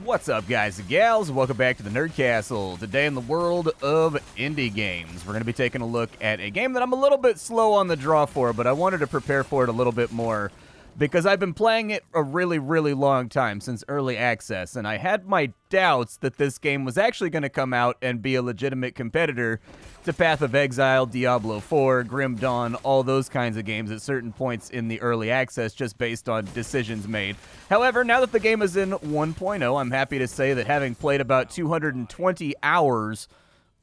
What's up, guys and gals? Welcome back to the Nerd Castle. Today in the world of indie games, we're going to be taking a look at a game that I'm a little bit slow on the draw for, but I wanted to prepare for it a little bit more because I've been playing it a really, really long time, since early access, and I had my doubts that this game was actually going to come out and be a legitimate competitor to Path of Exile, Diablo 4, Grim Dawn, all those kinds of games at certain points in the early access just based on decisions made. However, now that the game is in 1.0, I'm happy to say that having played about 220 hours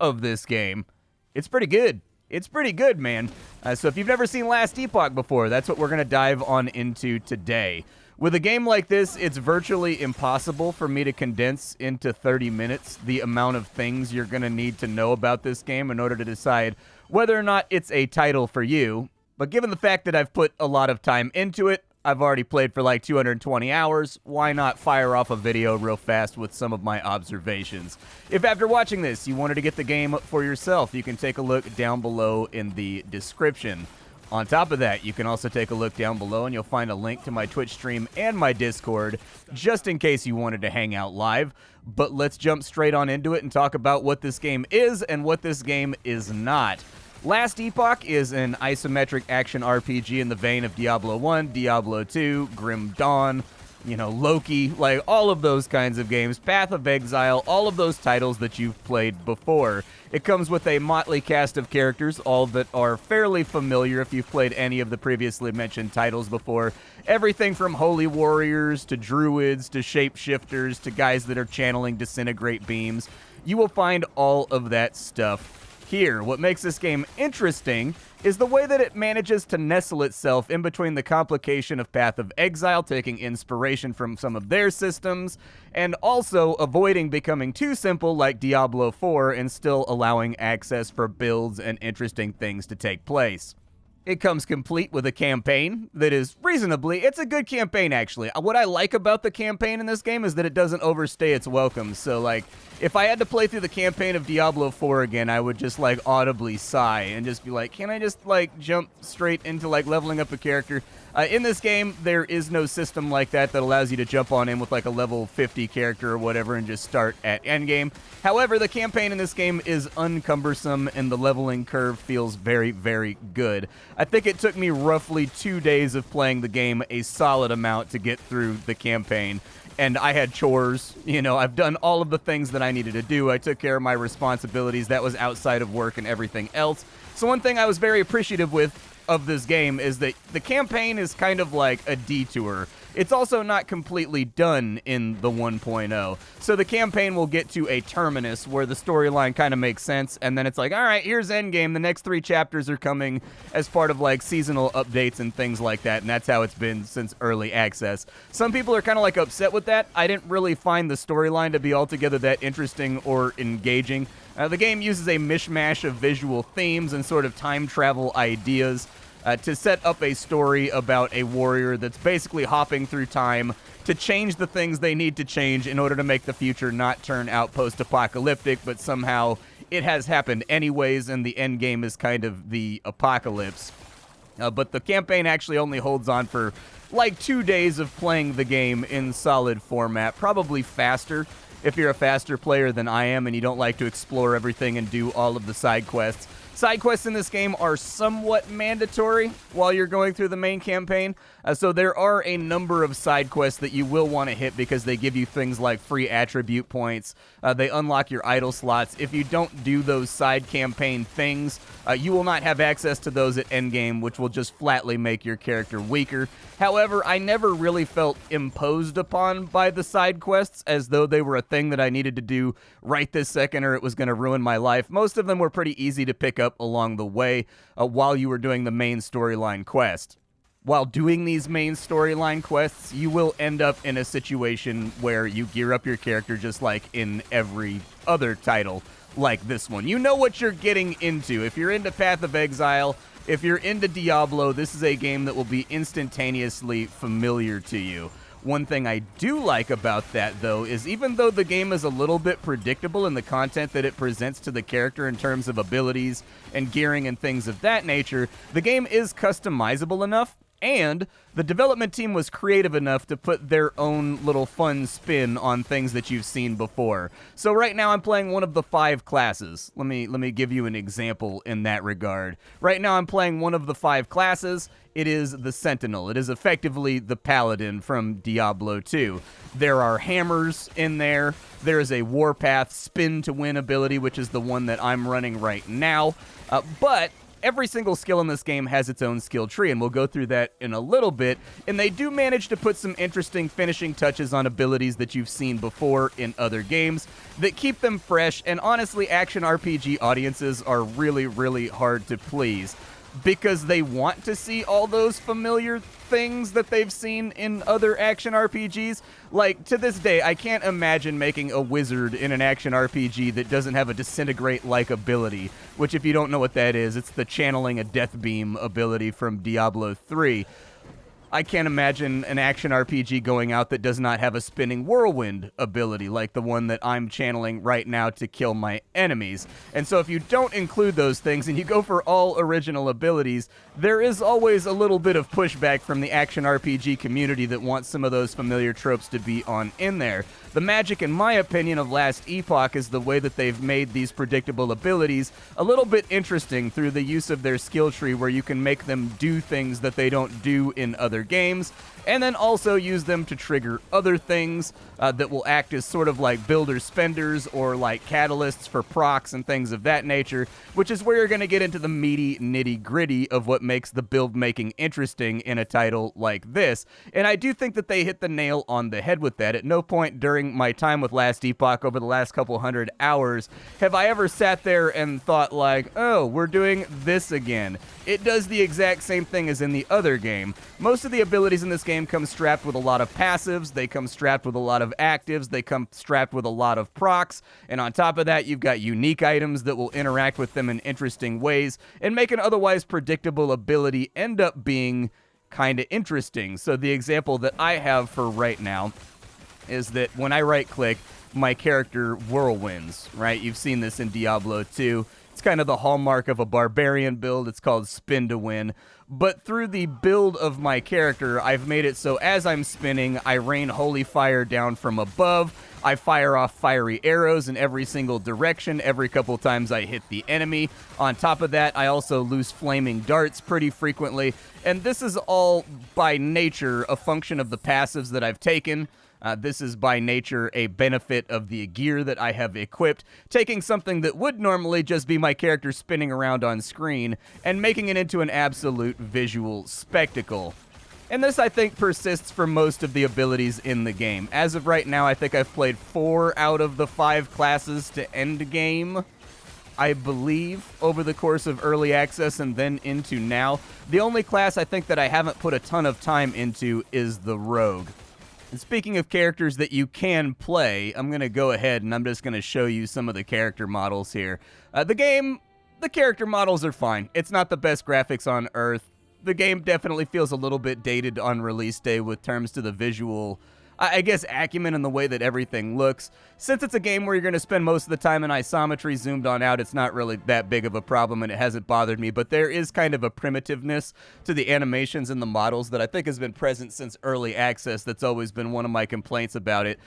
of this game, it's pretty good. It's pretty good, man. So if you've never seen Last Epoch before, that's what we're going to dive on into today. With a game like this, it's virtually impossible for me to condense into 30 minutes the amount of things you're going to need to know about this game in order to decide whether or not it's a title for you. But given the fact that I've put a lot of time into it, I've already played for like 220 hours, why not fire off a video real fast with some of my observations? If after watching this you wanted to get the game for yourself, you can take a look down below in the description. On top of that, you can also take a look down below and you'll find a link to my Twitch stream and my Discord, just in case you wanted to hang out live. But let's jump straight on into it and talk about what this game is and what this game is not. Last Epoch is an isometric action RPG in the vein of Diablo 1, Diablo 2, Grim Dawn, Loki, like all of those kinds of games, Path of Exile, all of those titles that you've played before. It comes with a motley cast of characters, all that are fairly familiar if you've played any of the previously mentioned titles before. Everything from holy warriors to druids to shapeshifters to guys that are channeling disintegrate beams. You will find all of that stuff here. What makes this game interesting is the way that it manages to nestle itself in between the complication of Path of Exile, taking inspiration from some of their systems, and also avoiding becoming too simple like Diablo 4 and still allowing access for builds and interesting things to take place. It comes complete with a campaign that is it's a good campaign, actually. What I like about the campaign in this game is that it doesn't overstay its welcome. So, like, if I had to play through the campaign of Diablo 4 again, I would just, like, audibly sigh and just be like, can I just, like, jump straight into, like, leveling up a character? In this game, there is no system like that allows you to jump on in with, like, a level 50 character or whatever and just start at endgame. However, the campaign in this game is uncumbersome, and the leveling curve feels very, very good. I think it took me roughly 2 days of playing the game a solid amount to get through the campaign. And I had chores, I've done all of the things that I needed to do. I took care of my responsibilities. That was outside of work and everything else. So one thing I was very appreciative of this game is that the campaign is kind of like a detour. It's also not completely done in the 1.0. So the campaign will get to a terminus where the storyline kind of makes sense, and then it's like, all right, here's Endgame. The next 3 chapters are coming as part of like seasonal updates and things like that, and that's how it's been since early access. Some people are kind of like upset with that. I didn't really find the storyline to be altogether that interesting or engaging. The game uses a mishmash of visual themes and sort of time travel ideas to set up a story about a warrior that's basically hopping through time to change the things they need to change in order to make the future not turn out post-apocalyptic, but somehow it has happened anyways, and the end game is kind of the apocalypse. But the campaign actually only holds on for like 2 days of playing the game in solid format, probably faster if you're a faster player than I am and you don't like to explore everything and do all of the side quests. Side quests in this game are somewhat mandatory while you're going through the main campaign, so there are a number of side quests that you will want to hit because they give you things like free attribute points, they unlock your idle slots. If you don't do those side campaign things, you will not have access to those at endgame, which will just flatly make your character weaker. However, I never really felt imposed upon by the side quests as though they were a thing that I needed to do right this second or it was going to ruin my life. Most of them were pretty easy to pick up along the way while you were doing the main storyline quest. While doing these main storyline quests, you will end up in a situation where you gear up your character just like in every other title like this one. You know what you're getting into. If you're into Path of Exile, if you're into Diablo, this is a game that will be instantaneously familiar to you. One thing I do like about that, though, is even though the game is a little bit predictable in the content that it presents to the character in terms of abilities and gearing and things of that nature, the game is customizable enough and the development team was creative enough to put their own little fun spin on things that you've seen before. So right now I'm playing one of the 5 classes. Let me give you an example in that regard. Right now I'm playing one of the 5 classes. It is the Sentinel. It is effectively the Paladin from Diablo 2. There are hammers in there. There is a Warpath spin to win ability, which is the one that I'm running right now. But every single skill in this game has its own skill tree, and we'll go through that in a little bit. And they do manage to put some interesting finishing touches on abilities that you've seen before in other games that keep them fresh, and honestly, action RPG audiences are really, really hard to please because they want to see all those familiar things that they've seen in other action RPGs. Like, to this day, I can't imagine making a wizard in an action RPG that doesn't have a disintegrate-like ability, which, if you don't know what that is, it's the channeling a death beam ability from Diablo 3. I can't imagine an action RPG going out that does not have a spinning whirlwind ability like the one that I'm channeling right now to kill my enemies. And so if you don't include those things and you go for all original abilities, there is always a little bit of pushback from the action RPG community that wants some of those familiar tropes to be on in there. The magic, in my opinion, of Last Epoch is the way that they've made these predictable abilities a little bit interesting through the use of their skill tree, where you can make them do things that they don't do in other games, and then also use them to trigger other things that will act as sort of like builder spenders or like catalysts for procs and things of that nature, which is where you're going to get into the meaty nitty gritty of what makes the build making interesting in a title like this. And I do think that they hit the nail on the head with that. At no point during my time with Last Epoch over the last couple hundred hours have I ever sat there and thought like, oh, we're doing this again. It does the exact same thing as in the other game. Most of the abilities in this game come strapped with a lot of passives, they come strapped with a lot of actives, they come strapped with a lot of procs, and on top of that you've got unique items that will interact with them in interesting ways and make an otherwise predictable ability end up being kind of interesting. So the example that I have for right now is that when I right click, my character whirlwinds, right? You've seen this in Diablo 2. It's kind of the hallmark of a barbarian build. It's called spin to win. But through the build of my character, I've made it so as I'm spinning, I rain holy fire down from above. I fire off fiery arrows in every single direction every couple times I hit the enemy. On top of that, I also loose flaming darts pretty frequently. And this is all by nature a function of the passives that I've taken. This is by nature a benefit of the gear that I have equipped, taking something that would normally just be my character spinning around on screen and making it into an absolute visual spectacle. And this, I think, persists for most of the abilities in the game. As of right now, I think I've played 4 out of the 5 classes to Endgame, I believe, over the course of early access and then into now. The only class I think that I haven't put a ton of time into is the Rogue. And speaking of characters that you can play, I'm going to go ahead and I'm just going to show you some of the character models here. The character models are fine. It's not the best graphics on Earth. The game definitely feels a little bit dated on release day with terms to the visual, I guess, acumen and the way that everything looks. Since it's a game where you're going to spend most of the time in isometry zoomed on out, it's not really that big of a problem and it hasn't bothered me, but there is kind of a primitiveness to the animations and the models that I think has been present since early access. That's always been one of my complaints about it.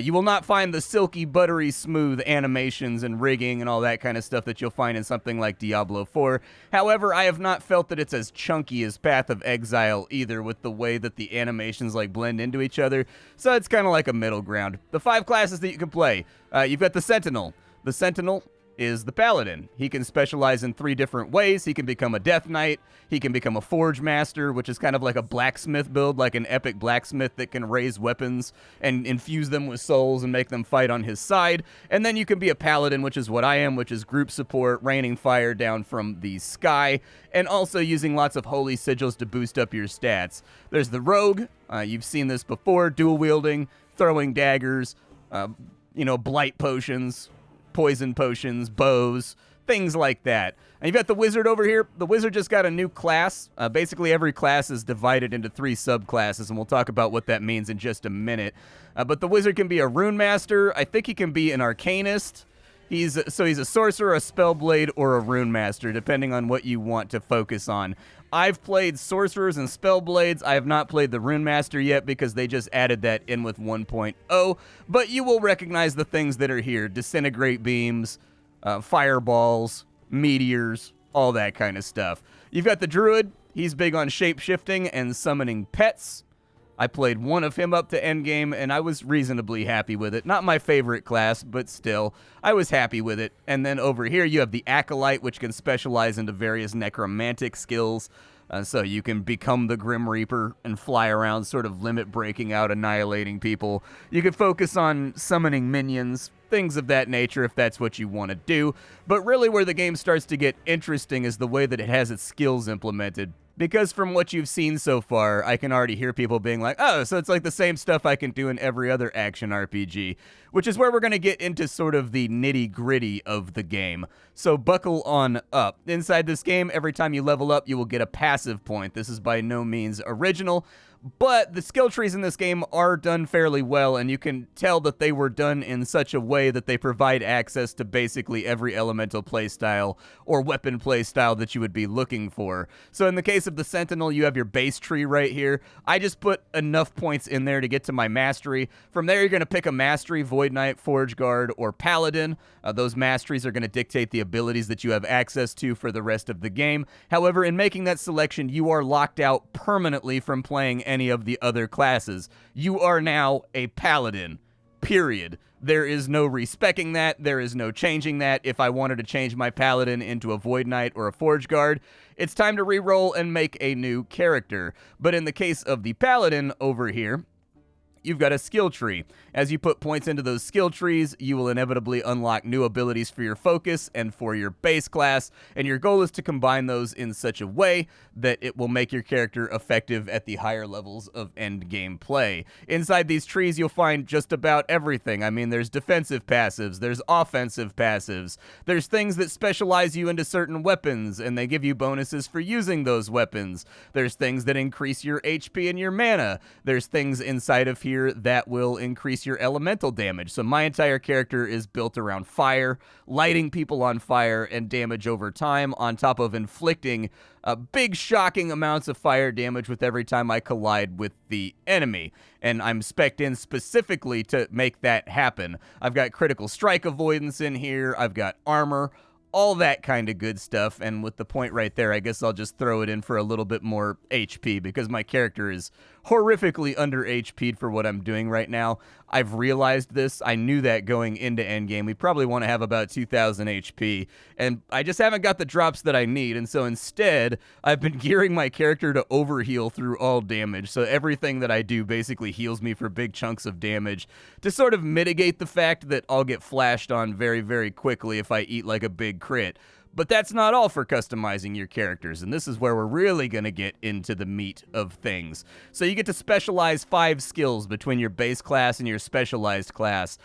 You will not find the silky, buttery, smooth animations and rigging and all that kind of stuff that you'll find in something like Diablo 4. However, I have not felt that it's as chunky as Path of Exile either, with the way that the animations like blend into each other. So it's kind of like a middle ground. The 5 classes that you can play. You've got the Sentinel. The Sentinel is the Paladin. He can specialize in 3 different ways. He can become a Death Knight. He can become a Forge Master, which is kind of like a blacksmith build, like an epic blacksmith that can raise weapons and infuse them with souls and make them fight on his side. And then you can be a Paladin, which is what I am, which is group support, raining fire down from the sky, and also using lots of holy sigils to boost up your stats. There's the Rogue. You've seen this before, dual wielding, throwing daggers, blight potions, poison potions, bows, things like that. And you've got the Wizard over here. The Wizard just got a new class. Basically, every class is divided into 3 subclasses, and we'll talk about what that means in just a minute. But the Wizard can be a Rune Master. I think he can be an Arcanist. He's a sorcerer, a spellblade, or a Rune Master, depending on what you want to focus on. I've played Sorcerers and Spellblades. I have not played the Rune Master yet because they just added that in with 1.0, but you will recognize the things that are here. Disintegrate beams, fireballs, meteors, all that kind of stuff. You've got the Druid. He's big on shape-shifting and summoning pets. I played one of him up to Endgame, and I was reasonably happy with it. Not my favorite class, but still, I was happy with it. And then over here, you have the Acolyte, which can specialize into various necromantic skills. So you can become the Grim Reaper and fly around, sort of limit breaking out, annihilating people. You can focus on summoning minions, things of that nature if that's what you want to do. But really where the game starts to get interesting is the way that it has its skills implemented. Because from what you've seen so far, I can already hear people being like, oh, so it's like the same stuff I can do in every other action RPG, which is where we're going to get into sort of the nitty-gritty of the game. So buckle on up. Inside this game, every time you level up, you will get a passive point. This is by no means original, but the skill trees in this game are done fairly well, and you can tell that they were done in such a way that they provide access to basically every elemental playstyle or weapon playstyle that you would be looking for. So in the case of the Sentinel, you have your base tree right here. I just put enough points in there to get to my mastery. From there, you're going to pick a mastery, Void Knight, Forge Guard, or Paladin. Those masteries are going to dictate the abilities that you have access to for the rest of the game. However, in making that selection, you are locked out permanently from playing any of the other classes. You are now a Paladin, period. There is no respecking that. There is no changing that. If I wanted to change my Paladin into a Void Knight or a Forge Guard, it's time to re-roll and make a new character. But in the case of the Paladin over here, you've got a skill tree. As you put points into those skill trees, you will inevitably unlock new abilities for your focus and for your base class, and your goal is to combine those in such a way that it will make your character effective at the higher levels of end game play. Inside these trees, you'll find just about everything. I mean, there's defensive passives, there's offensive passives, there's things that specialize you into certain weapons, and they give you bonuses for using those weapons. There's things that increase your HP and your mana. There's things inside of here that will increase your elemental damage. So my entire character is built around fire, lighting people on fire, and damage over time, on top of inflicting big shocking amounts of fire damage with every time I collide with the enemy. And I'm spec'd in specifically to make that happen. I've got critical strike avoidance in here, I've got armor, all that kind of good stuff. And with the point right there, I guess I'll just throw it in for a little bit more HP because my character is horrifically under HP'd for what I'm doing right now. I've realized this. I knew that going into Endgame. We probably want to have about 2,000 HP, and I just haven't got the drops that I need, and so instead, I've been gearing my character to overheal through all damage, so everything that I do basically heals me for big chunks of damage to sort of mitigate the fact that I'll get flashed on very, very quickly if I eat like a big crit. But that's not all for customizing your characters, and this is where we're really going to get into the meat of things. So you get to specialize 5 skills between your base class and your specialized class.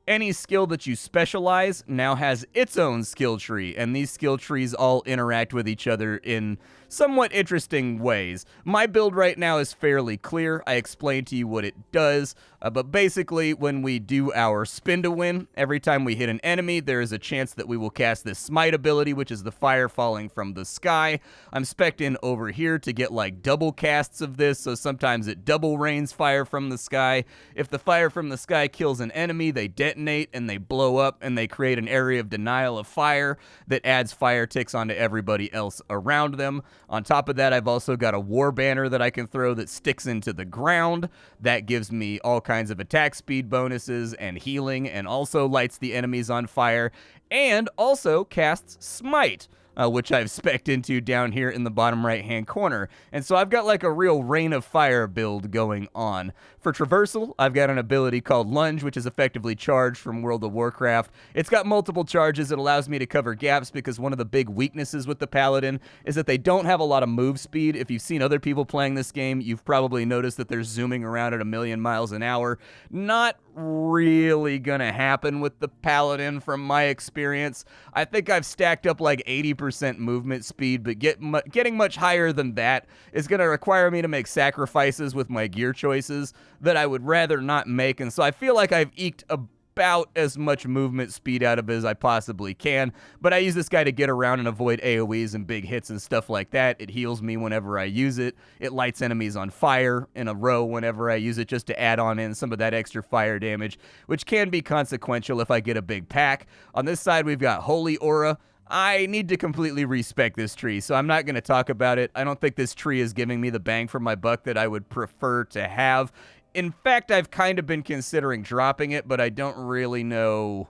Any skill that you specialize now has its own skill tree, and these skill trees all interact with each other in somewhat interesting ways. My build right now is fairly clear. I explained to you what it does, but basically when we do our spin to win, every time we hit an enemy, there is a chance that we will cast this smite ability, which is the fire falling from the sky. I'm spec'd in over here to get like double casts of this, so sometimes it double rains fire from the sky. If the fire from the sky kills an enemy, they detonate and they blow up and they create an area of denial of fire that adds fire ticks onto everybody else around them. On top of that, I've also got a war banner that I can throw that sticks into the ground. That gives me all kinds of attack speed bonuses and healing, and also lights the enemies on fire, and also casts Smite, which I've spec'd into down here in the bottom right-hand corner. And so I've got like a real Rain of Fire build going on. For traversal, I've got an ability called Lunge, which is effectively charged from World of Warcraft. It's got multiple charges. It allows me to cover gaps because one of the big weaknesses with the Paladin is that they don't have a lot of move speed. If you've seen other people playing this game, you've probably noticed that they're zooming around at 1,000,000 miles an hour. Not really gonna happen with the Paladin from my experience. I think I've stacked up like 80% movement speed, but getting much higher than that is gonna require me to make sacrifices with my gear choices that I would rather not make, and so I feel like I've eked about about as much movement speed out of it as I possibly can, but I use this guy to get around and avoid AoEs and big hits and stuff like that. It heals me whenever I use it. It lights enemies on fire in a row whenever I use it, just to add on in some of that extra fire damage, which can be consequential if I get a big pack. On this side, we've got Holy Aura. I need to completely respec this tree, so I'm not going to talk about it. I don't think this tree is giving me the bang for my buck that I would prefer to have. In fact, I've kind of been considering dropping it, but I don't really know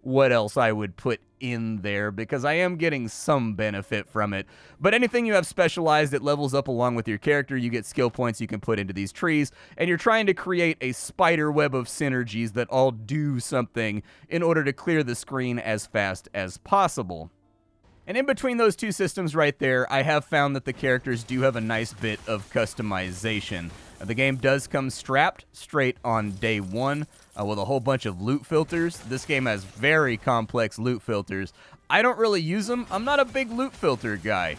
what else I would put in there because I am getting some benefit from it. But anything you have specialized, it levels up along with your character. You get skill points you can put into these trees, and you're trying to create a spider web of synergies that all do something in order to clear the screen as fast as possible. And in between those two systems right there, I have found that the characters do have a nice bit of customization. The game does come strapped straight on day one with a whole bunch of loot filters. This game has very complex loot filters. I don't really use them. I'm not a big loot filter guy.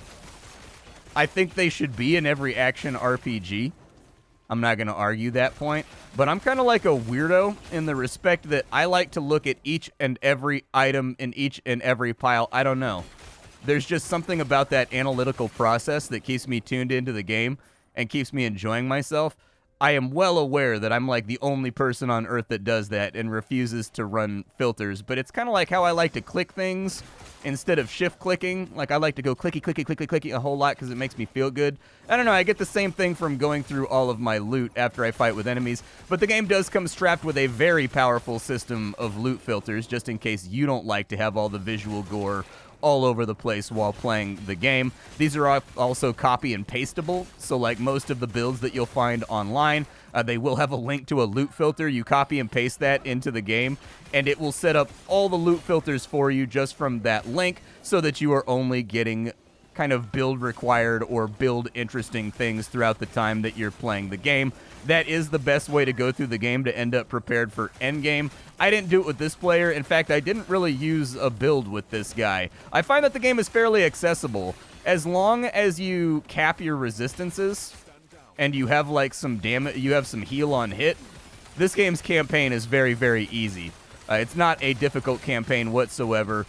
I think they should be in every action RPG. I'm not going to argue that point, but I'm kind of like a weirdo in the respect that I like to look at each and every item in each and every pile. I don't know. There's just something about that analytical process that keeps me tuned into the game and keeps me enjoying myself. I am well aware that I'm like the only person on Earth that does that and refuses to run filters, but it's kind of like how I like to click things instead of shift clicking. Like I like to go clicky, clicky, clicky, clicky a whole lot because it makes me feel good. I don't know, I get the same thing from going through all of my loot after I fight with enemies, but the game does come strapped with a very powerful system of loot filters just in case you don't like to have all the visual gore all over the place while playing the game. These are also copy and pasteable, so like most of the builds that you'll find online, they will have a link to a loot filter. You copy and paste that into the game, and it will set up all the loot filters for you just from that link so that you are only getting kind of build required or build interesting things throughout the time that you're playing the game. That is the best way to go through the game to end up prepared for Endgame. I didn't do it with this player. In fact, I didn't really use a build with this guy. I find that the game is fairly accessible. As long as you cap your resistances and you have like some damage, you have some heal on hit, this game's campaign is very, very easy. It's not a difficult campaign whatsoever.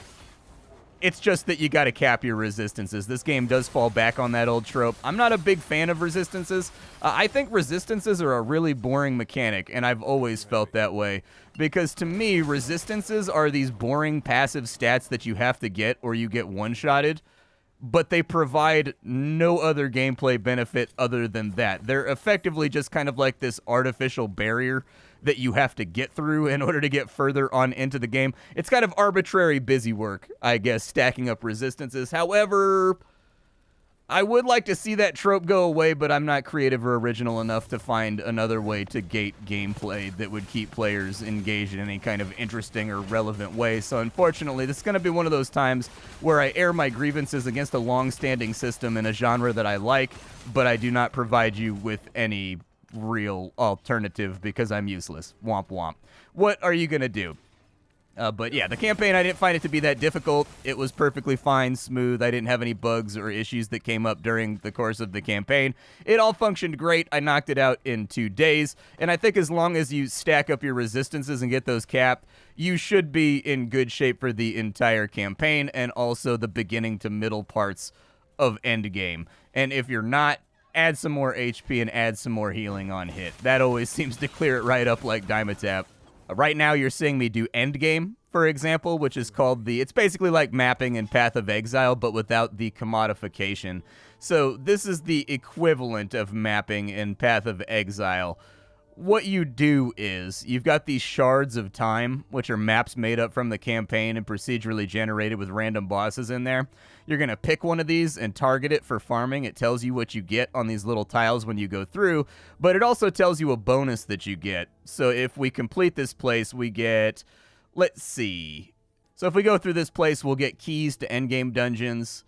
It's just that you got to cap your resistances. This game does fall back on that old trope. I'm not a big fan of resistances. I think resistances are a really boring mechanic, and I've always felt that way. Because to me, resistances are these boring passive stats that you have to get or you get one-shotted, but they provide no other gameplay benefit other than that. They're effectively just kind of like this artificial barrier that you have to get through in order to get further on into the game. It's kind of arbitrary busy work, I guess, stacking up resistances. However, I would like to see that trope go away, but I'm not creative or original enough to find another way to gate gameplay that would keep players engaged in any kind of interesting or relevant way. So unfortunately, this is going to be one of those times where I air my grievances against a long-standing system in a genre that I like, but I do not provide you with any real alternative because I'm useless. Womp womp. What are you going to do? But yeah, the campaign, I didn't find it to be that difficult. It was perfectly fine, smooth. I didn't have any bugs or issues that came up during the course of the campaign. It all functioned great. I knocked it out in 2 days. And I think as long as you stack up your resistances and get those capped, you should be in good shape for the entire campaign and also the beginning to middle parts of Endgame. And if you're not, add some more HP and add some more healing on hit. That always seems to clear it right up like Dimetap. Right now, you're seeing me do Endgame, for example, which is called it's basically like mapping in Path of Exile, but without the commodification. So this is the equivalent of mapping in Path of Exile. What you do is, you've got these shards of time, which are maps made up from the campaign and procedurally generated with random bosses in there. You're going to pick one of these and target it for farming. It tells you what you get on these little tiles when you go through, but it also tells you a bonus that you get. So if we complete this place, we get, let's see. So if we go through this place, we'll get keys to endgame dungeons.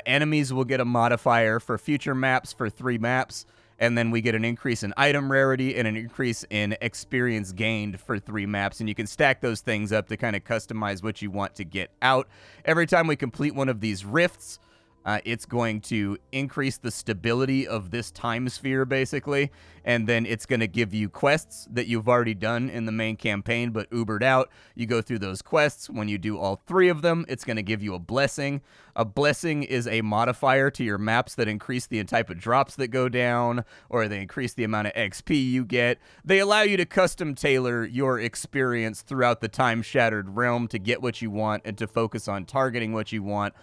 Enemies will get a modifier for future maps for 3 maps. And then we get an increase in item rarity and an increase in experience gained for 3 maps. And you can stack those things up to kind of customize what you want to get out. Every time we complete one of these rifts, It's going to increase the stability of this time sphere, basically, and then it's going to give you quests that you've already done in the main campaign but Ubered out. You go through those quests. When you do all 3 of them, it's going to give you a blessing. A blessing is a modifier to your maps that increase the type of drops that go down, or they increase the amount of XP you get. They allow you to custom tailor your experience throughout the time-shattered realm to get what you want and to focus on targeting what you want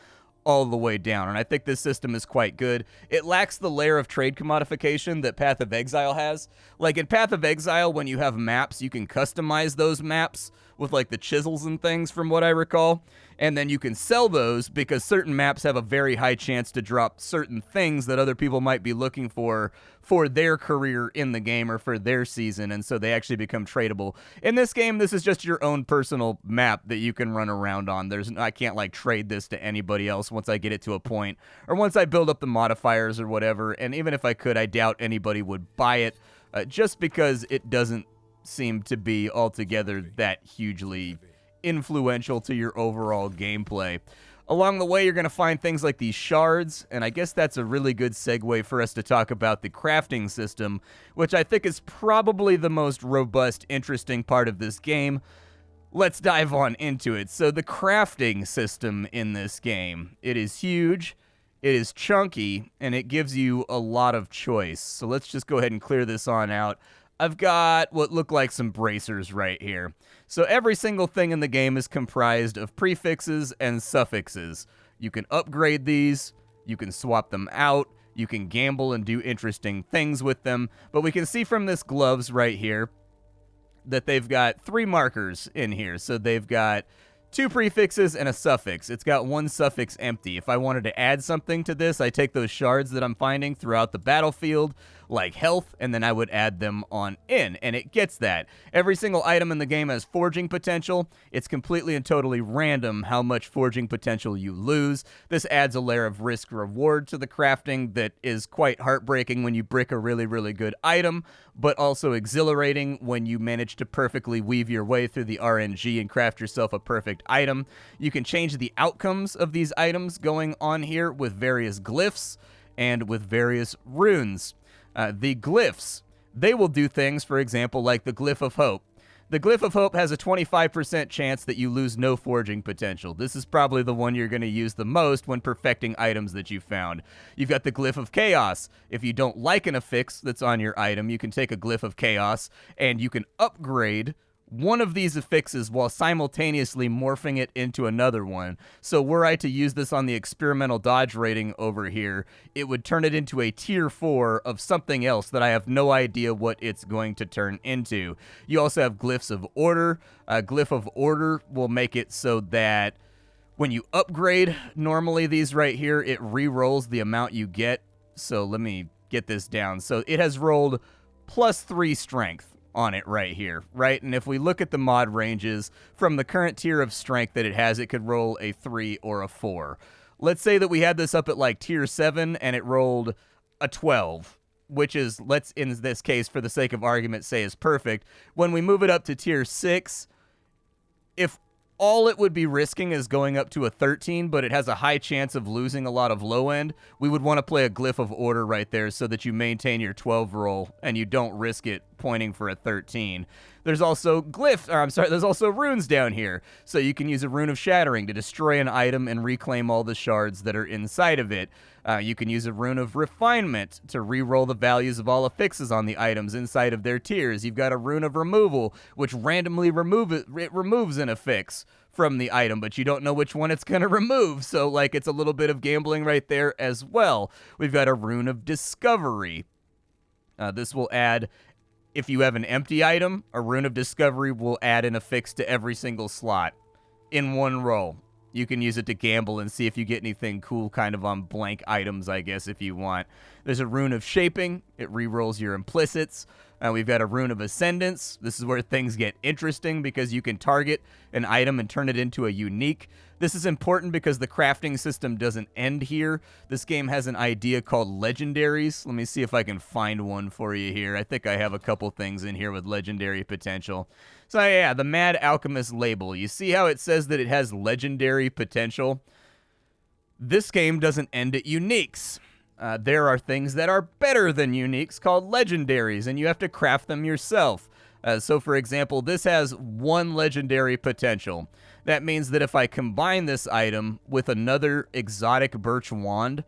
all the way down, and I think this system is quite good. It lacks the layer of trade commodification that Path of Exile has. Like in Path of Exile, when you have maps, you can customize those maps with like the chisels and things from what I recall, and then you can sell those because certain maps have a very high chance to drop certain things that other people might be looking for their career in the game or for their season, and so they actually become tradable. In this game, this is just your own personal map that you can run around on. I can't like trade this to anybody else once I get it to a point, or once I build up the modifiers or whatever, and even if I could, I doubt anybody would buy it, just because it doesn't seem to be altogether that hugely influential to your overall gameplay. Along the way, you're going to find things like these shards, and I guess that's a really good segue for us to talk about the crafting system, which I think is probably the most robust, interesting part of this game. Let's dive on into it. So the crafting system in this game, it is huge, it is chunky, and it gives you a lot of choice. So let's just go ahead and clear this on out. I've got what look like some bracers right here. So every single thing in the game is comprised of prefixes and suffixes. You can upgrade these, you can swap them out, you can gamble and do interesting things with them, but we can see from this gloves right here that they've got 3 markers in here. So they've got 2 prefixes and a suffix. It's got 1 suffix empty. If I wanted to add something to this, I take those shards that I'm finding throughout the battlefield, like health, and then I would add them on in, and it gets that. Every single item in the game has forging potential. It's completely and totally random how much forging potential you lose. This adds a layer of risk-reward to the crafting that is quite heartbreaking when you brick a really, really good item, but also exhilarating when you manage to perfectly weave your way through the RNG and craft yourself a perfect item. You can change the outcomes of these items going on here with various glyphs and with various runes. The glyphs, they will do things, for example, like the Glyph of Hope. The Glyph of Hope has a 25% chance that you lose no forging potential. This is probably the one you're going to use the most when perfecting items that you found. You've got the Glyph of Chaos. If you don't like an affix that's on your item, you can take a Glyph of Chaos and you can upgrade one of these affixes while simultaneously morphing it into another one. So were I to use this on the experimental dodge rating over here, it would turn it into a tier 4 of something else that I have no idea what it's going to turn into. You also have glyphs of order. Glyph of order will make it so that when you upgrade normally these right here, it re-rolls the amount you get. So let me get this down. So it has rolled +3 strength on it right here, right? And if we look at the mod ranges, from the current tier of strength that it has, it could roll a 3 or a 4. Let's say that we had this up at like tier 7 and it rolled a 12, which is, let's in this case, for the sake of argument, say is perfect. When we move it up to tier 6, if all it would be risking is going up to a 13, but it has a high chance of losing a lot of low end, we would want to play a Glyph of Order right there so that you maintain your 12 roll and you don't risk it pointing for a 13. There's also there's also runes down here. So you can use a Rune of Shattering to destroy an item and reclaim all the shards that are inside of it. You can use a Rune of Refinement to re-roll the values of all affixes on the items inside of their tiers. You've got a Rune of Removal, which randomly removes an affix from the item, but you don't know which one it's going to remove. So, like, it's a little bit of gambling right there as well. We've got a Rune of Discovery. This will add, if you have an empty item, a Rune of Discovery will add an affix to every single slot in one roll. You can use it to gamble and see if you get anything cool kind of on blank items, I guess, if you want. There's a Rune of Shaping. It re-rolls your implicits. We've got a Rune of Ascendance. This is where things get interesting because you can target an item and turn it into a unique. This is important because the crafting system doesn't end here. This game has an idea called legendaries. Let me see if I can find one for you here. I think I have a couple things in here with legendary potential. So yeah, the Mad Alchemist label. You see how it says that it has legendary potential? This game doesn't end at uniques. There are things that are better than uniques called legendaries, and you have to craft them yourself. So, for example, this has 1 legendary potential. That means that if I combine this item with another exotic birch wand,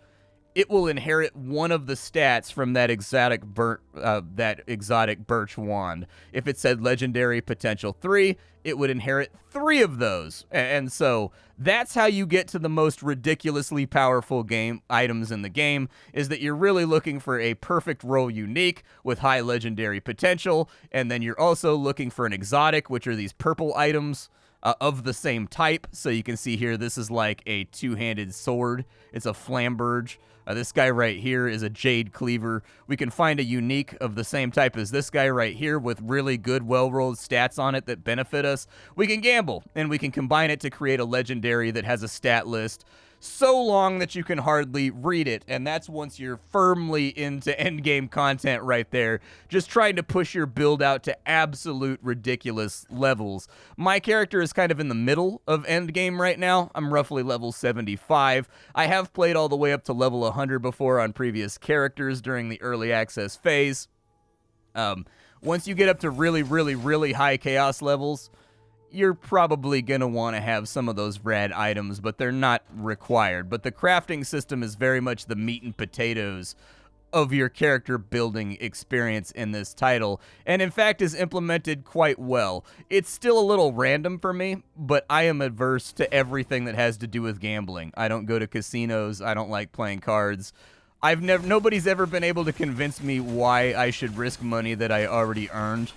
it will inherit one of the stats from that exotic birch wand. If it said legendary potential 3, it would inherit 3 of those. And so that's how you get to the most ridiculously powerful game items in the game, is that you're really looking for a perfect roll unique with high legendary potential, and then you're also looking for an exotic, which are these purple items of the same type. So you can see here, this is like a 2-handed sword. It's a flamberge. This guy right here is a jade cleaver. We can find a unique of the same type as this guy right here with really good, well-rolled stats on it that benefit us. We can gamble, and we can combine it to create a legendary that has a stat list so long that you can hardly read it, and that's once you're firmly into endgame content right there, just trying to push your build out to absolute ridiculous levels. My character is kind of in the middle of endgame right now. I'm roughly level 75. I have played all the way up to level 100 before on previous characters during the early access phase. Once you get up to really, really, really high chaos levels, you're probably going to want to have some of those rad items, but they're not required. But the crafting system is very much the meat and potatoes of your character building experience in this title, and in fact is implemented quite well. It's still a little random for me, but I am averse to everything that has to do with gambling. I don't go to casinos. I don't like playing cards. Nobody's ever been able to convince me why I should risk money that I already earned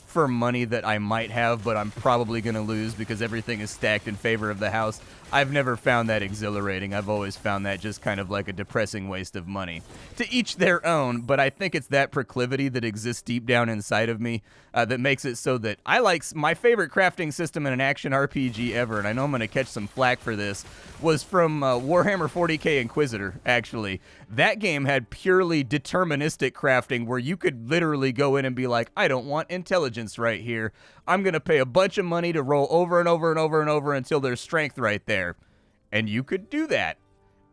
for money that I might have, but I'm probably going to lose because everything is stacked in favor of the house. I've never found that exhilarating. I've always found that just kind of like a depressing waste of money. To each their own, but I think it's that proclivity that exists deep down inside of me that makes it so that I like my favorite crafting system in an action RPG ever, and I know I'm going to catch some flack for this, was from Warhammer 40k Inquisitor, actually. That game had purely deterministic crafting where you could literally go in and be like, I don't want intelligence right here. I'm going to pay a bunch of money to roll over and over and over and over until there's strength right there. And you could do that.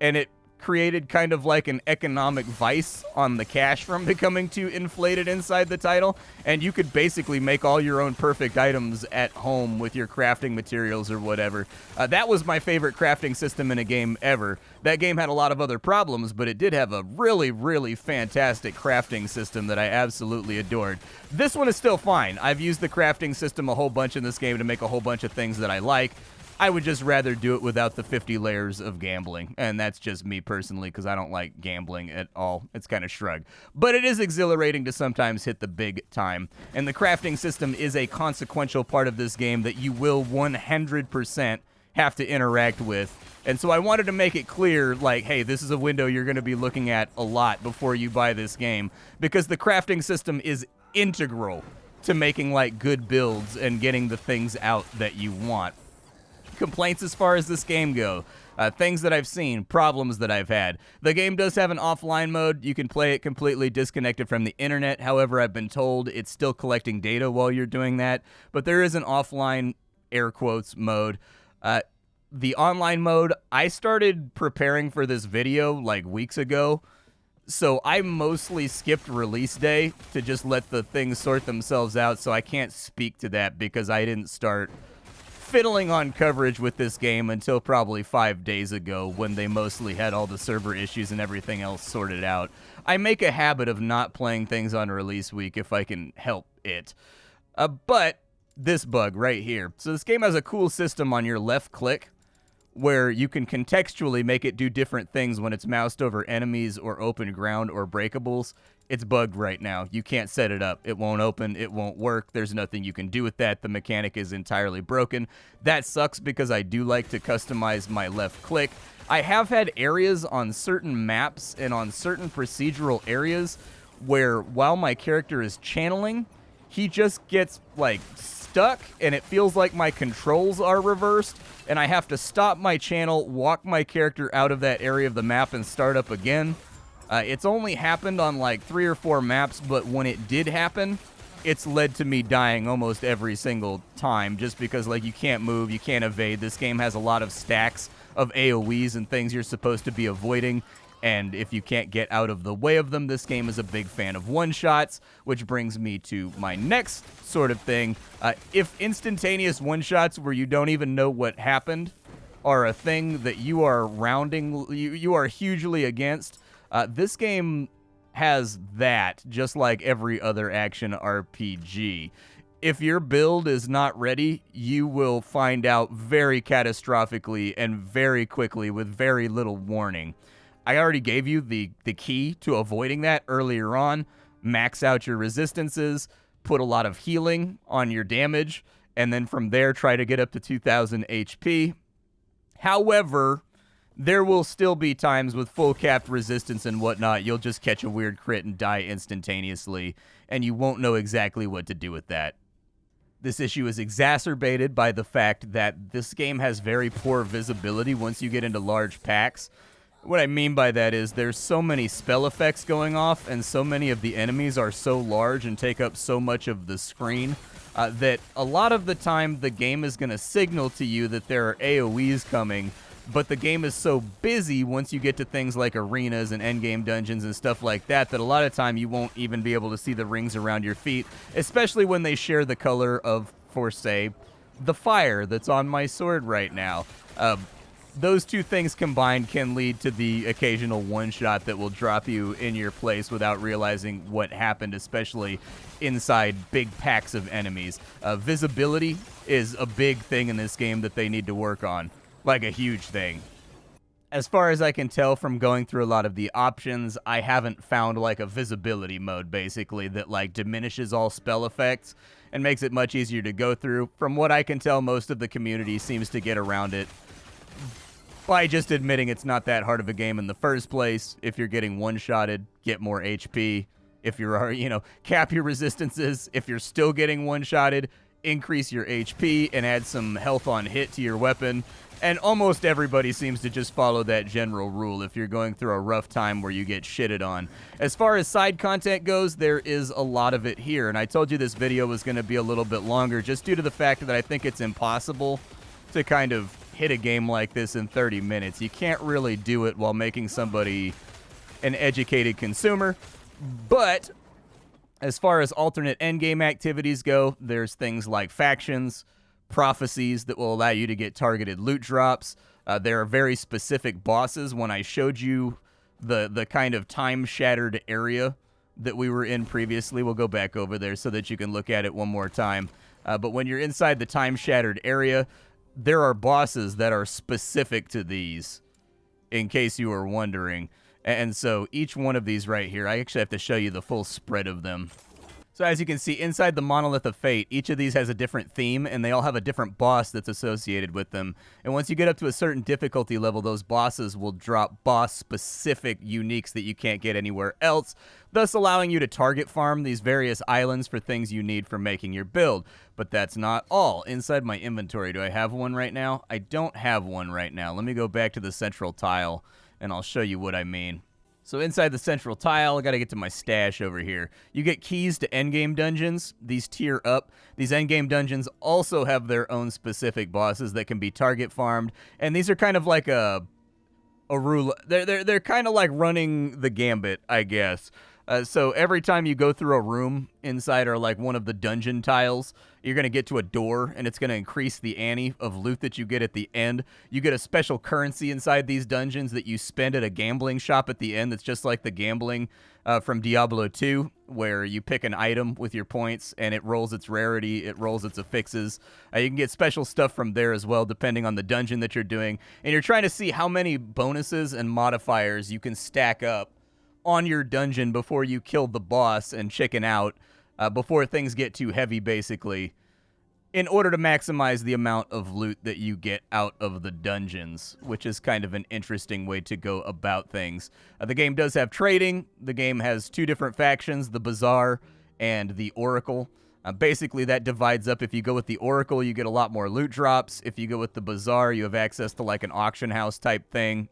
And it created kind of like an economic vice on the cash from becoming too inflated inside the title. And you could basically make all your own perfect items at home with your crafting materials or whatever. That was my favorite crafting system in a game ever. That game had a lot of other problems, but it did have a really, really fantastic crafting system that I absolutely adored. This one is still fine. I've used the crafting system a whole bunch in this game to make a whole bunch of things that I like. I would just rather do it without the 50 layers of gambling, and that's just me personally because I don't like gambling at all. It's kind of shrug. But it is exhilarating to sometimes hit the big time, and the crafting system is a consequential part of this game that you will 100% have to interact with. And so I wanted to make it clear, like, hey, this is a window you're going to be looking at a lot before you buy this game, because the crafting system is integral to making, like, good builds and getting the things out that you want. Complaints as far as this game go, things that I've seen, problems that I've had. The game does have an offline mode. You can play it completely disconnected from the internet. However, I've been told it's still collecting data while you're doing that. But there is an offline, air quotes, mode. The online mode, I started preparing for this video like weeks ago. So I mostly skipped release day to just let the things sort themselves out. So I can't speak to that because I didn't start fiddling on coverage with this game until probably 5 days ago when they mostly had all the server issues and everything else sorted out. I make a habit of not playing things on release week if I can help it. But this bug right here. So this game has a cool system on your left click where you can contextually make it do different things when it's moused over enemies or open ground or breakables. It's bugged right now. You can't set it up. It won't open. It won't work. There's nothing you can do with that. The mechanic is entirely broken. That sucks because I do like to customize my left click. I have had areas on certain maps and on certain procedural areas where while my character is channeling, he just gets like stuck and it feels like my controls are reversed and I have to stop my channel, walk my character out of that area of the map and start up again. It's only happened on like 3 or 4 maps, but when it did happen, it's led to me dying almost every single time just because like you can't move, you can't evade. This game has a lot of stacks of AoEs and things you're supposed to be avoiding. And if you can't get out of the way of them, this game is a big fan of one-shots, which brings me to my next sort of thing. If instantaneous one-shots where you don't even know what happened are a thing that you are you are hugely against, this game has that, just like every other action RPG. If your build is not ready, you will find out very catastrophically and very quickly with very little warning. I already gave you the key to avoiding that earlier on. Max out your resistances, put a lot of healing on your damage, and then from there try to get up to 2000 HP. However, there will still be times with full capped resistance and whatnot, you'll just catch a weird crit and die instantaneously, and you won't know exactly what to do with that. This issue is exacerbated by the fact that this game has very poor visibility once you get into large packs. What I mean by that is there's so many spell effects going off, and so many of the enemies are so large and take up so much of the screen that a lot of the time the game is going to signal to you that there are AoEs coming, but the game is so busy once you get to things like arenas and endgame dungeons and stuff like that that a lot of time you won't even be able to see the rings around your feet, especially when they share the color of, for say, the fire that's on my sword right now. Those two things combined can lead to the occasional one-shot that will drop you in your place without realizing what happened, especially inside big packs of enemies. Visibility is a big thing in this game that they need to work on, like a huge thing. As far as I can tell from going through a lot of the options, I haven't found like a visibility mode, basically, that like diminishes all spell effects and makes it much easier to go through. From what I can tell, most of the community seems to get around it by just admitting it's not that hard of a game in the first place. If you're getting one-shotted, get more HP. If you're, cap your resistances. If you're still getting one-shotted, increase your HP and add some health on hit to your weapon. And almost everybody seems to just follow that general rule if you're going through a rough time where you get shitted on. As far as side content goes, there is a lot of it here. And I told you this video was going to be a little bit longer just due to the fact that I think it's impossible to kind of hit a game like this in 30 minutes. You can't really do it while making somebody an educated consumer. But as far as alternate endgame activities go, there's things like factions, prophecies that will allow you to get targeted loot drops. There are very specific bosses. When I showed you the kind of time-shattered area that we were in previously, we'll go back over there so that you can look at it one more time. But when you're inside the time-shattered area, there are bosses that are specific to these, in case you were wondering. And so each one of these right here, I actually have to show you the full spread of them. So as you can see, inside the Monolith of Fate, each of these has a different theme, and they all have a different boss that's associated with them. And once you get up to a certain difficulty level, those bosses will drop boss-specific uniques that you can't get anywhere else, thus allowing you to target farm these various islands for things you need for making your build. But that's not all. Inside my inventory, do I have one right now? I don't have one right now. Let me go back to the central tile, and I'll show you what I mean. So inside the central tile, I gotta get to my stash over here. You get keys to endgame dungeons. These tier up. These endgame dungeons also have their own specific bosses that can be target farmed, and these are kind of like a rule. They're kind of like running the gambit, I guess. So every time you go through a room inside or like one of the dungeon tiles, you're going to get to a door, and it's going to increase the ante of loot that you get at the end. You get a special currency inside these dungeons that you spend at a gambling shop at the end that's just like the gambling from Diablo 2, where you pick an item with your points, and it rolls its rarity, it rolls its affixes. You can get special stuff from there as well, depending on the dungeon that you're doing. And you're trying to see how many bonuses and modifiers you can stack up on your dungeon before you kill the boss and chicken out, before things get too heavy, basically, in order to maximize the amount of loot that you get out of the dungeons, which is kind of an interesting way to go about things. The game does have trading. The game has two different factions, the Bazaar and the Oracle. Basically, that divides up. If you go with the Oracle, you get a lot more loot drops. If you go with the Bazaar, you have access to like an auction house type thing.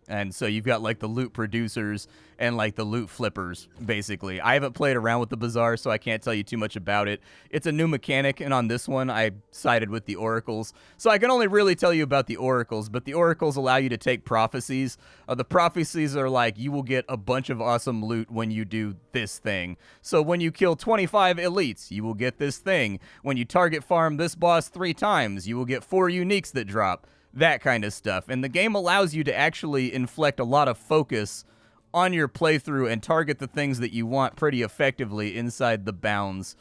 And so you've got like the loot producers and like the loot flippers, basically. I haven't played around with the bazaar, so I can't tell you too much about it. It's a new mechanic, and on this one, I sided with the oracles. So I can only really tell you about the oracles, but the oracles allow you to take prophecies. The prophecies are like, you will get a bunch of awesome loot when you do this thing. So when you kill 25 elites, you will get this thing. When you target farm this boss 3 times, you will get 4 uniques that drop. That kind of stuff. And the game allows you to actually inflect a lot of focus on your playthrough and target the things that you want pretty effectively inside the bounds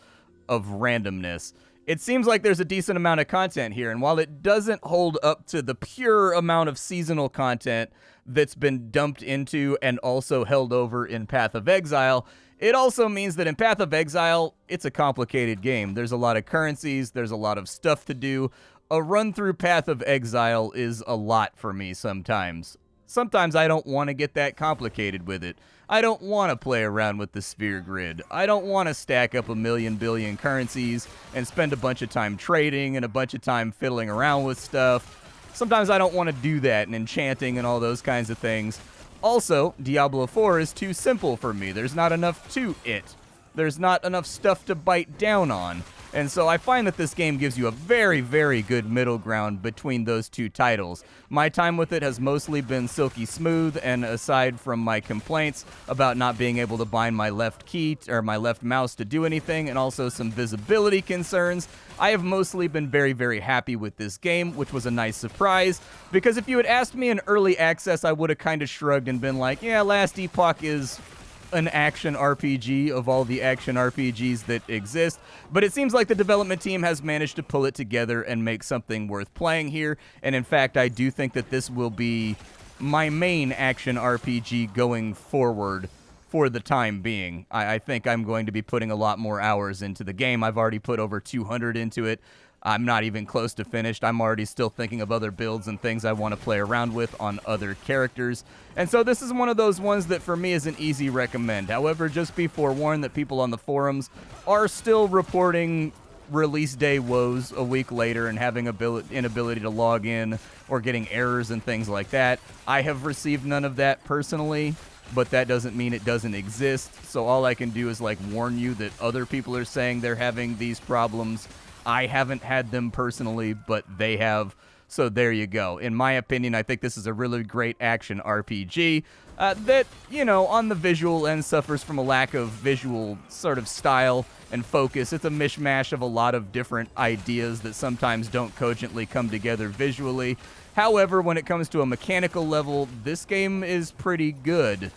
of randomness. It seems like there's a decent amount of content here, and while it doesn't hold up to the pure amount of seasonal content that's been dumped into and also held over in Path of Exile, it also means that in Path of Exile, it's a complicated game. There's a lot of currencies, there's a lot of stuff to do. A run-through Path of Exile is a lot for me sometimes. Sometimes I don't want to get that complicated with it. I don't want to play around with the sphere grid. I don't want to stack up a million billion currencies and spend a bunch of time trading and a bunch of time fiddling around with stuff. Sometimes I don't want to do that and enchanting and all those kinds of things. Also, Diablo 4 is too simple for me. There's not enough to it. There's not enough stuff to bite down on. And so I find that this game gives you a very, very good middle ground between those two titles. My time with it has mostly been silky smooth, and aside from my complaints about not being able to bind my left key or my left mouse to do anything, and also some visibility concerns, I have mostly been very, very happy with this game, which was a nice surprise, because if you had asked me in early access, I would have kind of shrugged and been like, yeah, Last Epoch is an action RPG of all the action RPGs that exist, but it seems like the development team has managed to pull it together and make something worth playing here, and in fact, I do think that this will be my main action RPG going forward for the time being. I think I'm going to be putting a lot more hours into the game. I've already put over 200 into it. I'm not even close to finished. I'm already still thinking of other builds and things I want to play around with on other characters. And so this is one of those ones that for me is an easy recommend. However, just be forewarned that people on the forums are still reporting release day woes a week later and having inability to log in or getting errors and things like that. I have received none of that personally, but that doesn't mean it doesn't exist. So all I can do is like warn you that other people are saying they're having these problems. I haven't had them personally, but they have. So there you go. In my opinion, I think this is a really great action RPG that, you know, on the visual end suffers from a lack of visual sort of style and focus. It's a mishmash of a lot of different ideas that sometimes don't cogently come together visually. However, when it comes to a mechanical level, this game is pretty good.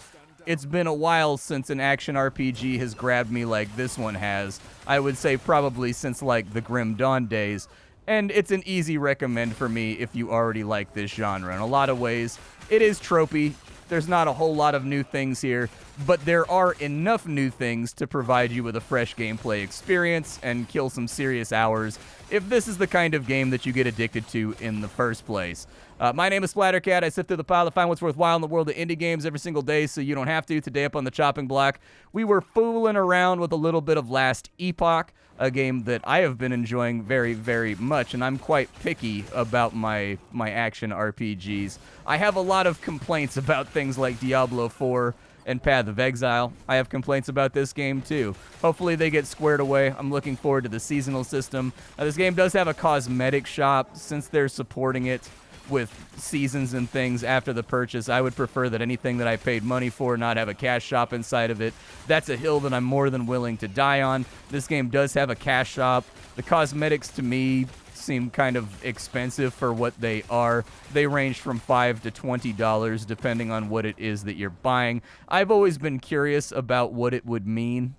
It's been a while since an action RPG has grabbed me like this one has. I would say probably since like the Grim Dawn days. And it's an easy recommend for me if you already like this genre. In a lot of ways, it is tropey. There's not a whole lot of new things here, but there are enough new things to provide you with a fresh gameplay experience and kill some serious hours if this is the kind of game that you get addicted to in the first place. My name is Splattercat. I sift through the pile to find what's worthwhile in the world of indie games every single day so you don't have to. Today up on the chopping block, we were fooling around with a little bit of Last Epoch, a game that I have been enjoying very, very much, and I'm quite picky about my action RPGs. I have a lot of complaints about things like Diablo 4 and Path of Exile. I have complaints about this game too. Hopefully they get squared away. I'm looking forward to the seasonal system. This game does have a cosmetic shop. Since they're supporting it with seasons and things after the purchase, I would prefer that anything that I paid money for not have a cash shop inside of it. That's a hill that I'm more than willing to die on. This game does have a cash shop. The cosmetics to me seem kind of expensive for what they are. They range from $5 to $20 depending on what it is that you're buying. I've always been curious about what it would mean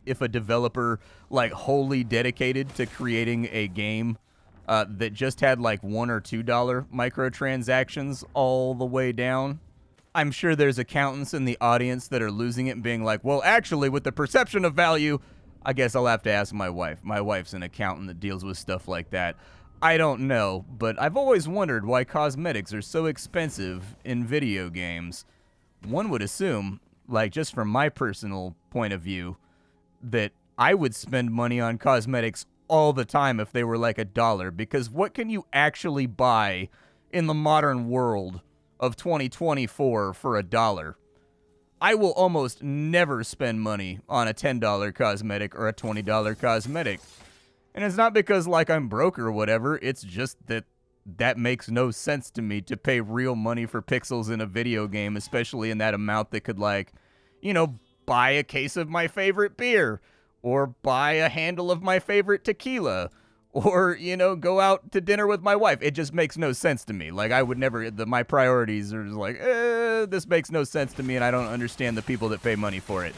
if a developer like wholly dedicated to creating a game that just had like $1 or $2 microtransactions all the way down. I'm sure there's accountants in the audience that are losing it and being like, well, actually, with the perception of value, I guess I'll have to ask my wife. My wife's an accountant that deals with stuff like that. I don't know, but I've always wondered why cosmetics are so expensive in video games. One would assume, like just from my personal point of view, that I would spend money on cosmetics all the time if they were like $1, because what can you actually buy in the modern world of 2024 for $1. I will almost never spend money on a $10 cosmetic or a $20 cosmetic. And it's not because, like, I'm broke or whatever. It's just that makes no sense to me to pay real money for pixels in a video game, especially in that amount that could, like, you know, buy a case of my favorite beer or buy a handle of my favorite tequila or, you know, go out to dinner with my wife. It just makes no sense to me. Like, I would never, my priorities are just like, this makes no sense to me, and I don't understand the people that pay money for it.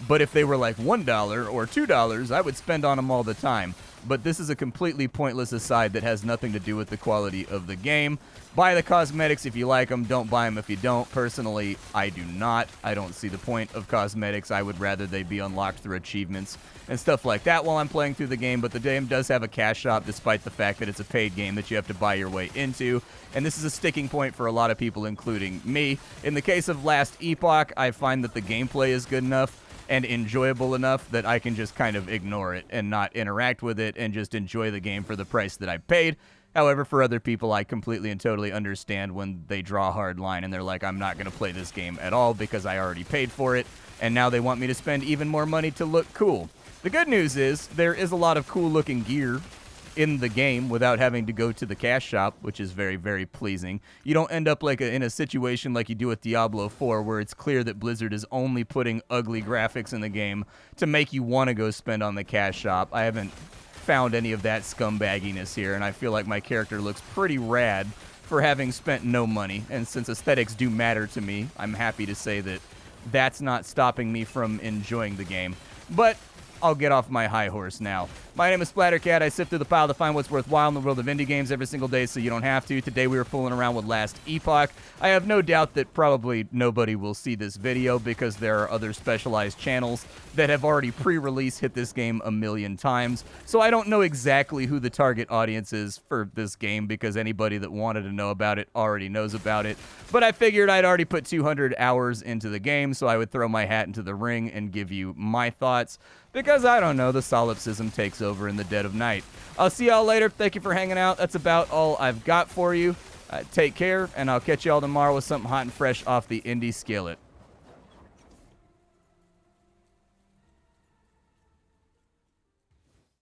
But if they were like $1 or $2, I would spend on them all the time. But this is a completely pointless aside that has nothing to do with the quality of the game. Buy the cosmetics if you like them. Don't buy them if you don't. Personally, I do not. I don't see the point of cosmetics. I would rather they be unlocked through achievements and stuff like that while I'm playing through the game. But the game does have a cash shop, despite the fact that it's a paid game that you have to buy your way into. And this is a sticking point for a lot of people, including me. In the case of Last Epoch, I find that the gameplay is good enough and enjoyable enough that I can just kind of ignore it and not interact with it and just enjoy the game for the price that I paid. However, for other people, I completely and totally understand when they draw a hard line and they're like, I'm not going to play this game at all because I already paid for it, and now they want me to spend even more money to look cool. The good news is there is a lot of cool-looking gear in the game without having to go to the cash shop, which is very, very pleasing. You don't end up like in a situation like you do with Diablo 4, where it's clear that Blizzard is only putting ugly graphics in the game to make you want to go spend on the cash shop. I haven't found any of that scumbagginess here, and I feel like my character looks pretty rad for having spent no money. And since aesthetics do matter to me, I'm happy to say that that's not stopping me from enjoying the game. But I'll get off my high horse now. My name is Splattercat. I sift through the pile to find what's worthwhile in the world of indie games every single day so you don't have to. Today we were fooling around with Last Epoch. I have no doubt that probably nobody will see this video because there are other specialized channels that have already pre-release hit this game a million times. So I don't know exactly who the target audience is for this game because anybody that wanted to know about it already knows about it. But I figured I'd already put 200 hours into the game, so I would throw my hat into the ring and give you my thoughts. Because, I don't know, the solipsism takes over in the dead of night. I'll see y'all later. Thank you for hanging out. That's about all I've got for you. Take care, and I'll catch y'all tomorrow with something hot and fresh off the indie skillet.